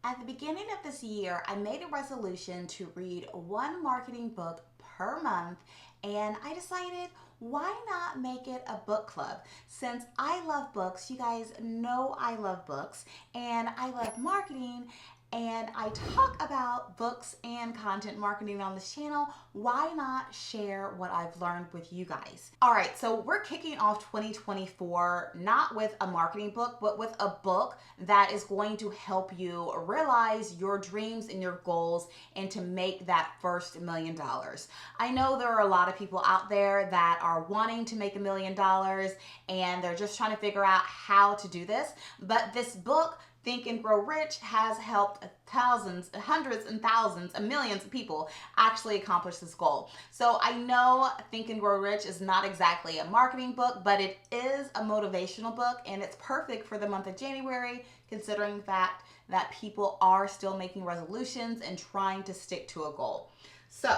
At the beginning of this year, I made a resolution to read one marketing book per month, and I decided why not make it a book club? Since I love books, you guys know I love books, and I love marketing, and I talk about books and content marketing on this channel. Why not share what I've learned with you guys? All right, so we're kicking off 2024 not with a marketing book, but with a book that is going to help you realize your dreams and your goals and to make that first $1 million. I know there are a lot of people out there that are wanting to make $1 million and they're just trying to figure out how to do this, but this book, Think and Grow Rich, has helped thousands, hundreds and thousands and millions of people actually accomplish this goal. So I know Think and Grow Rich is not exactly a marketing book, but it is a motivational book, and it's perfect for the month of January, considering the fact that people are still making resolutions and trying to stick to a goal. So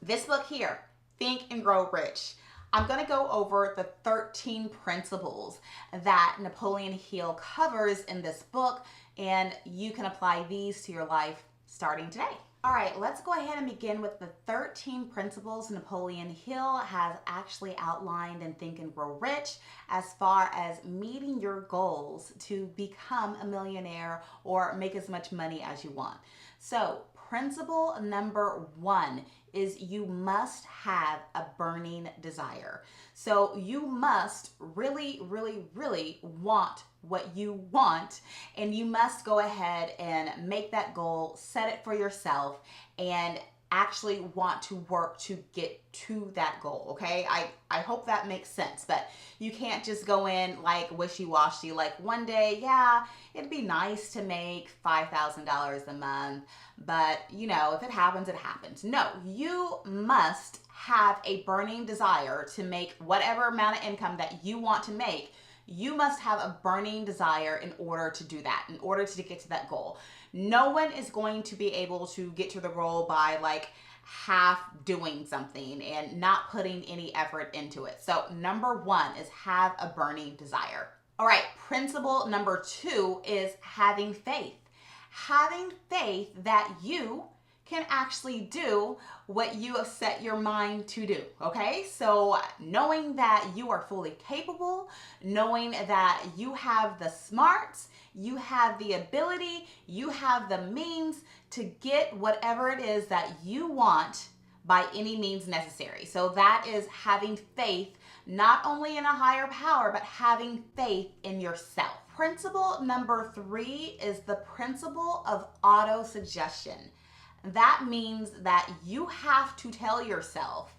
this book here, Think and Grow Rich, I'm going to go over the 13 principles that Napoleon Hill covers in this book, and you can apply these to your life starting today. All right, let's go ahead and begin with the 13 principles Napoleon Hill has actually outlined in Think and Grow Rich as far as meeting your goals to become a millionaire or make as much money as you want. So, principle number 1 is you must have a burning desire. So you must really, really, really want what you want, and you must go ahead and make that goal, set it for yourself, and actually want to work to get to that goal, okay? I hope that makes sense, but you can't just go in like wishy-washy, like one day, yeah, it'd be nice to make $5,000 a month, but you know, if it happens, it happens. No, you must have a burning desire to make whatever amount of income that you want to make. You must have a burning desire in order to do that, in order to get to that goal. No one is going to be able to get to the goal by like half doing something and not putting any effort into it. So number 1 is have a burning desire. All right, principle number 2 is having faith. Having faith that you can actually do what you have set your mind to do, okay? So knowing that you are fully capable, knowing that you have the smarts, you have the ability, you have the means to get whatever it is that you want by any means necessary. So that is having faith, not only in a higher power, but having faith in yourself. Principle number 3 is the principle of auto-suggestion. That means that you have to tell yourself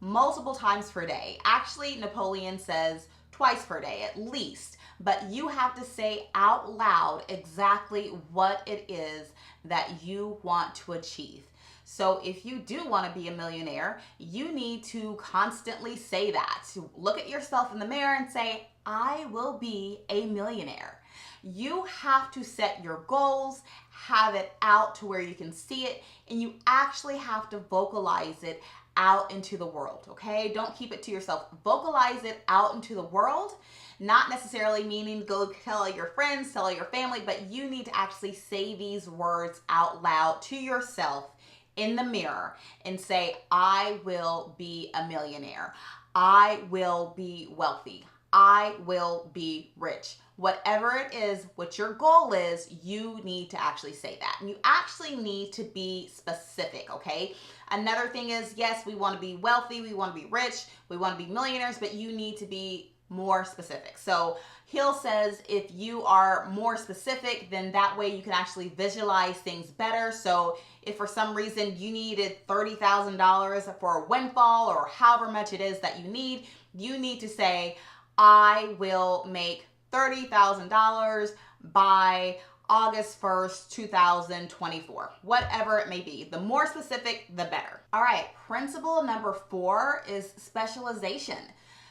multiple times per day. Actually, Napoleon says twice per day at least, but you have to say out loud exactly what it is that you want to achieve. So if you do want to be a millionaire, you need to constantly say that. So look at yourself in the mirror and say, I will be a millionaire. You have to set your goals, have it out to where you can see it, and you actually have to vocalize it out into the world, okay? Don't keep it to yourself. Vocalize it out into the world, not necessarily meaning go tell your friends, tell your family, but you need to actually say these words out loud to yourself in the mirror and say, I will be a millionaire. I will be wealthy. I will be rich. Whatever it is, what your goal is, you need to actually say that. And you actually need to be specific, okay? Another thing is, yes, we want to be wealthy, we want to be rich, we want to be millionaires, but you need to be more specific. So Hill says if you are more specific, then that way you can actually visualize things better. So if for some reason you needed $30,000 for a windfall or however much it is that you need to say, I will make $30,000 by August 1st, 2024, whatever it may be. The more specific, the better. All right, principle number 4 is specialization.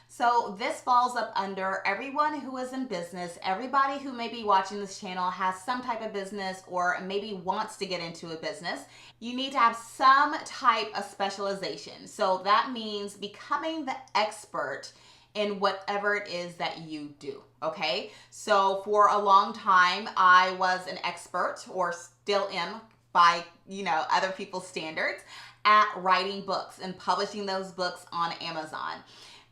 So this falls up under everyone who is in business. Everybody who may be watching this channel has some type of business or maybe wants to get into a business. You need to have some type of specialization. So that means becoming the expert in whatever it is that you do. Okay, so for a long time, I was an expert, or still am by, other people's standards, at writing books and publishing those books on Amazon.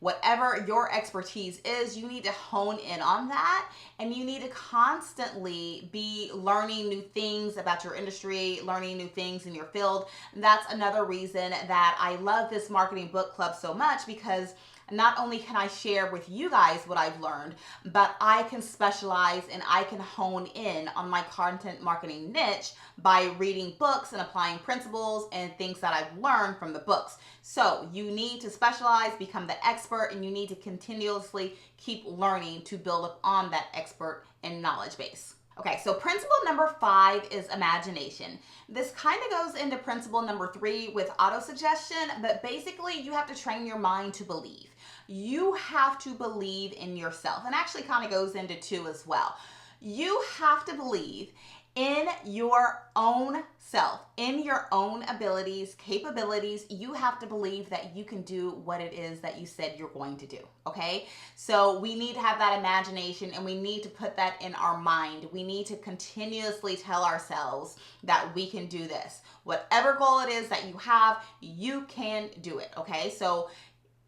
Whatever your expertise is, you need to hone in on that, and you need to constantly be learning new things about your industry, learning new things in your field. And that's another reason that I love this marketing book club so much, because not only can I share with you guys what I've learned, but I can specialize and I can hone in on my content marketing niche by reading books and applying principles and things that I've learned from the books. So you need to specialize, become the expert, and you need to continuously keep learning to build up on that expert and knowledge base. Okay, so principle number 5 is imagination. This kind of goes into principle number 3 with autosuggestion, but basically you have to train your mind to believe. You have to believe in yourself, and actually kind of goes into 2 as well. You have to believe in your own self, in your own abilities, capabilities. You have to believe that you can do what it is that you said you're going to do, okay? So we need to have that imagination, and we need to put that in our mind. We need to continuously tell ourselves that we can do this. Whatever goal it is that you have, you can do it, okay? So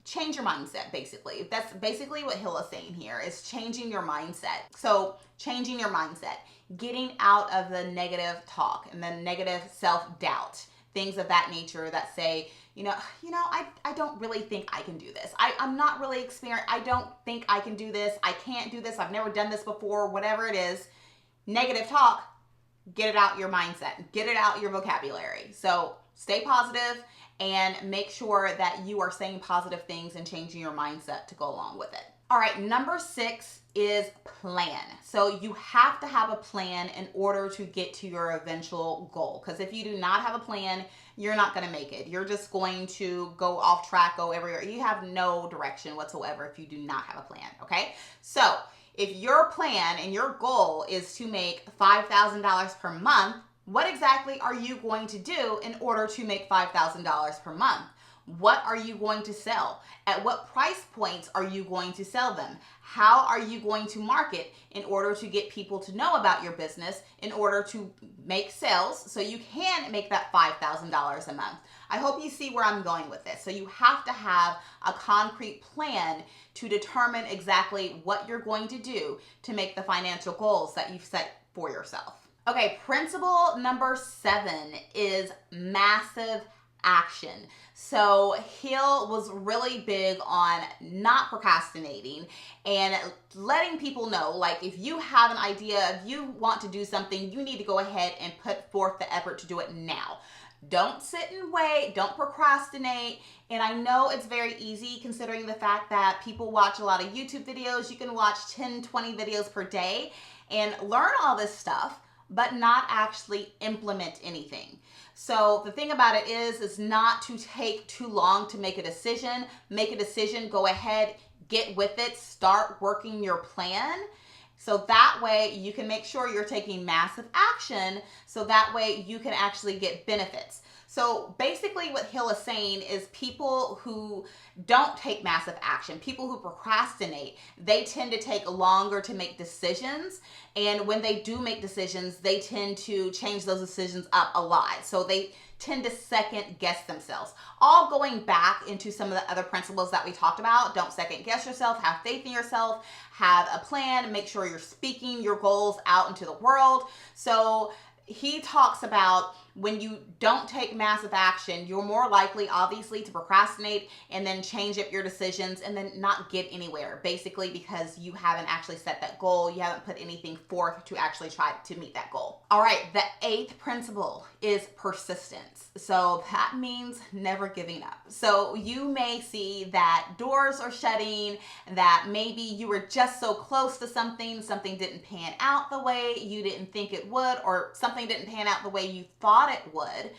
change your mindset, basically. That's basically what Hill is saying here, is changing your mindset. So changing your mindset, getting out of the negative talk and the negative self-doubt, things of that nature that say, I don't really think I can do this. I'm not really experienced. I don't think I can do this. I can't do this. I've never done this before, whatever it is. Negative talk, get it out your mindset, get it out your vocabulary. So stay positive and make sure that you are saying positive things and changing your mindset to go along with it. All right, number 6 is plan. So you have to have a plan in order to get to your eventual goal. Because if you do not have a plan, you're not going to make it. You're just going to go off track, go everywhere. You have no direction whatsoever if you do not have a plan, okay? So if your plan and your goal is to make $5,000 per month, what exactly are you going to do in order to make $5,000 per month? What are you going to sell? At what price points are you going to sell them? How are you going to market in order to get people to know about your business, in order to make sales so you can make that $5,000 a month? I hope you see where I'm going with this. So you have to have a concrete plan to determine exactly what you're going to do to make the financial goals that you've set for yourself. Okay, principle number 7 is massive action. So Hill was really big on not procrastinating and letting people know, like, if you have an idea, if you want to do something, you need to go ahead and put forth the effort to do it now. Don't sit and wait, don't procrastinate. And I know it's very easy considering the fact that people watch a lot of YouTube videos. You can watch 10, 20 videos per day and learn all this stuff, but not actually implement anything. So the thing about it is not to take too long to make a decision. Make a decision, go ahead, get with it, start working your plan. So that way you can make sure you're taking massive action, so that way you can actually get benefits. So basically what Hill is saying is people who don't take massive action, people who procrastinate, they tend to take longer to make decisions. And when they do make decisions, they tend to change those decisions up a lot. So they tend to second guess themselves. All going back into some of the other principles that we talked about. Don't second guess yourself, have faith in yourself, have a plan, make sure you're speaking your goals out into the world. So he talks about when you don't take massive action, you're more likely, obviously, to procrastinate and then change up your decisions and then not get anywhere, basically because you haven't actually set that goal. You haven't put anything forth to actually try to meet that goal. All right, the 8th principle is persistence. So that means never giving up. So you may see that doors are shutting, that maybe you were just so close to something, something didn't pan out the way you didn't think it would, or something didn't pan out the way you thought it would.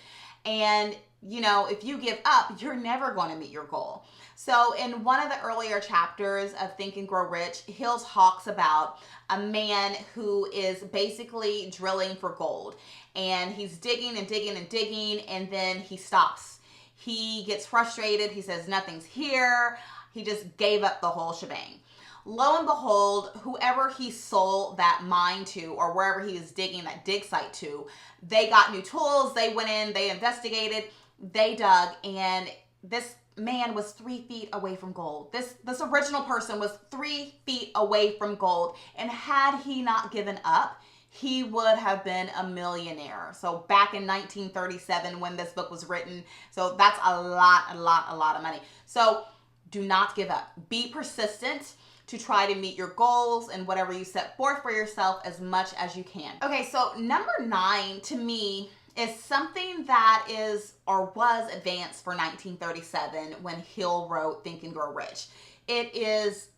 And if you give up, you're never going to meet your goal. So in one of the earlier chapters of Think and Grow Rich, Hill talks about a man who is basically drilling for gold, and he's digging and digging and digging, and then he stops. He gets frustrated. He says, nothing's here. He just gave up the whole shebang. Lo and behold, whoever he sold that mine to, or wherever he was digging that dig site to, they got new tools. They went in, they investigated, they dug, and this man was 3 feet away from gold. This original person was 3 feet away from gold. And had he not given up, he would have been a millionaire. So back in 1937 when this book was written. So that's a lot of money. So do not give up. Be persistent to try to meet your goals and whatever you set forth for yourself as much as you can. Okay, so number 9 to me is something that is or was advanced for 1937 when Hill wrote Think and Grow Rich. It is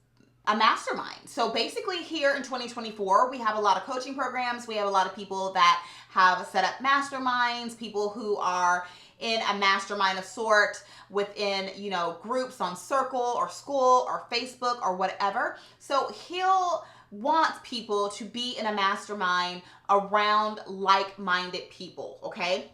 a mastermind. So basically here in 2024, we have a lot of coaching programs. We have a lot of people that have set up masterminds, people who are in a mastermind of sort within, groups on Circle or School or Facebook or whatever. So Hill wants people to be in a mastermind around like-minded people, okay?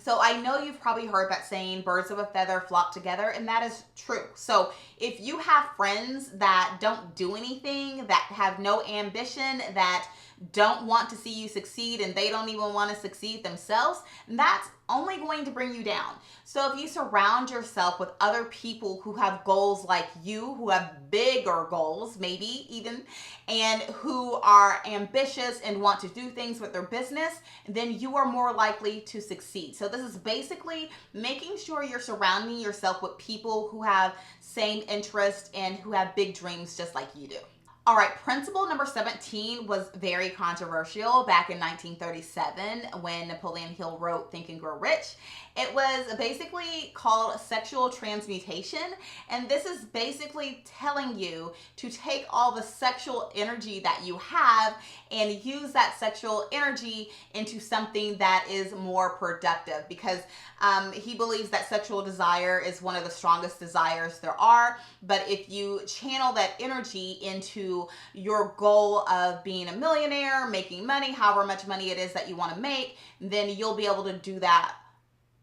So I know you've probably heard that saying, birds of a feather flock together, and that is true. So if you have friends that don't do anything, that have no ambition, that don't want to see you succeed, and they don't even want to succeed themselves, that's only going to bring you down. So if you surround yourself with other people who have goals like you, who have bigger goals, maybe even, and who are ambitious and want to do things with their business, then you are more likely to succeed. So this is basically making sure you're surrounding yourself with people who have same interests and who have big dreams just like you do. All right, principle number 17 was very controversial back in 1937 when Napoleon Hill wrote Think and Grow Rich. It was basically called sexual transmutation, and this is basically telling you to take all the sexual energy that you have and use that sexual energy into something that is more productive, because he believes that sexual desire is one of the strongest desires there are. But if you channel that energy into your goal of being a millionaire, making money, however much money it is that you want to make, then you'll be able to do that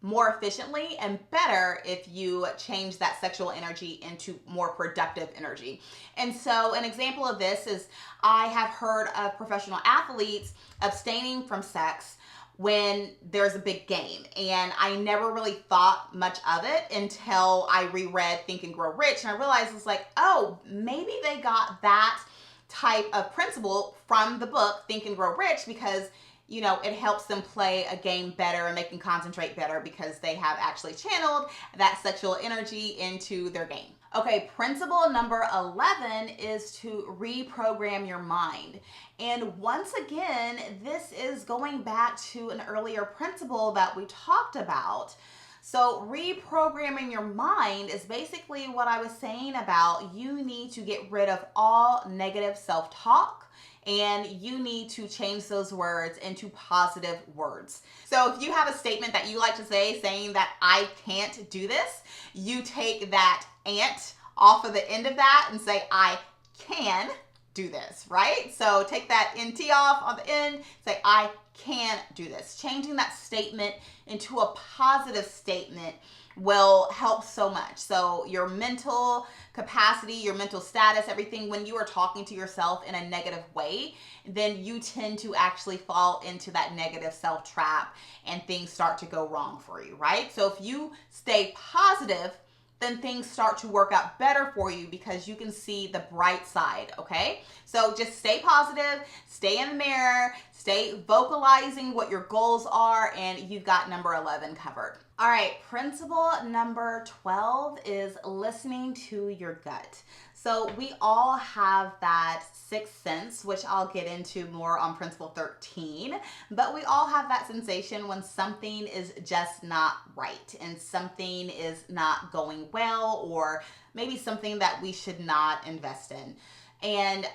more efficiently and better if you change that sexual energy into more productive energy. And so an example of this is I have heard of professional athletes abstaining from sex when there's a big game. And I never really thought much of it until I reread Think and Grow Rich. And I realized it's like, oh, maybe they got that type of principle from the book Think and Grow Rich, because it helps them play a game better and they can concentrate better because they have actually channeled that sexual energy into their game. Okay, principle number 11 is to reprogram your mind. And once again, this is going back to an earlier principle that we talked about. So reprogramming your mind is basically what I was saying about you need to get rid of all negative self-talk, and you need to change those words into positive words. So if you have a statement that you like to say, saying that I can't do this, you take that "ant" off of the end of that and say I can do this, right? So take that "nt" off on the end, say I can do this. Changing that statement into a positive statement will help so much. So your mental capacity, your mental status, everything, when you are talking to yourself in a negative way, then you tend to actually fall into that negative self-trap and things start to go wrong for you, right? So if you stay positive, then things start to work out better for you because you can see the bright side, okay? So just stay positive, stay in the mirror, stay vocalizing what your goals are, and you've got number 11 covered. All right, principle number 12 is listening to your gut. So we all have that sixth sense, which I'll get into more on principle 13, but we all have that sensation when something is just not right and something is not going well, or maybe something that we should not invest in. And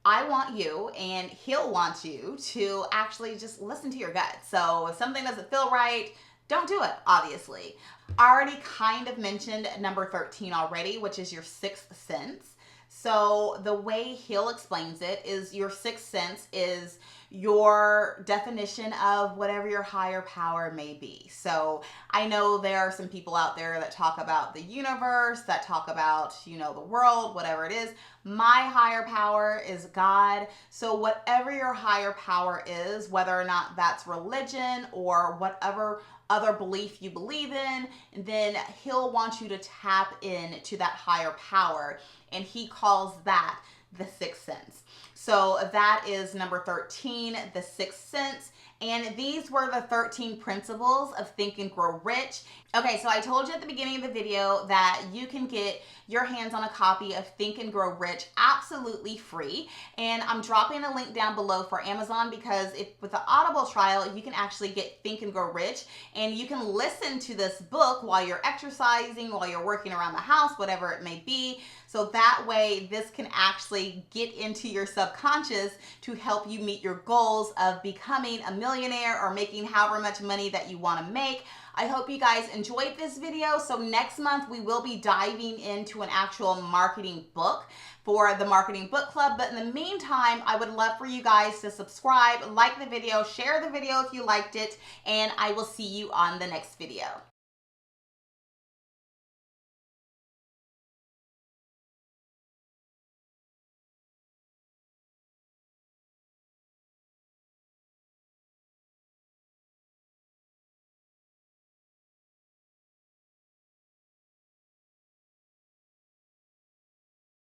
I want you, and he'll want you, to actually just listen to your gut. So if something doesn't feel right, don't do it, obviously. I already kind of mentioned number 13 already, which is your sixth sense. So the way Hill explains it is your sixth sense is your definition of whatever your higher power may be. So I know there are some people out there that talk about the universe, that talk about, the world, whatever it is. My higher power is God. So whatever your higher power is, whether or not that's religion or whatever other belief you believe in, then he'll want you to tap into that higher power. And he calls that the sixth sense. So that is number 13, the sixth sense. And these were the 13 principles of Think and Grow Rich. Okay, so I told you at the beginning of the video that you can get your hands on a copy of Think and Grow Rich absolutely free. And I'm dropping a link down below for Amazon because with the Audible trial, you can actually get Think and Grow Rich, and you can listen to this book while you're exercising, while you're working around the house, whatever it may be. So that way, this can actually get into your subconscious to help you meet your goals of becoming a millionaire or making however much money that you want to make. I hope you guys enjoyed this video. So next month, we will be diving into an actual marketing book for the Marketing Book Club. But in the meantime, I would love for you guys to subscribe, like the video, share the video if you liked it, and I will see you on the next video.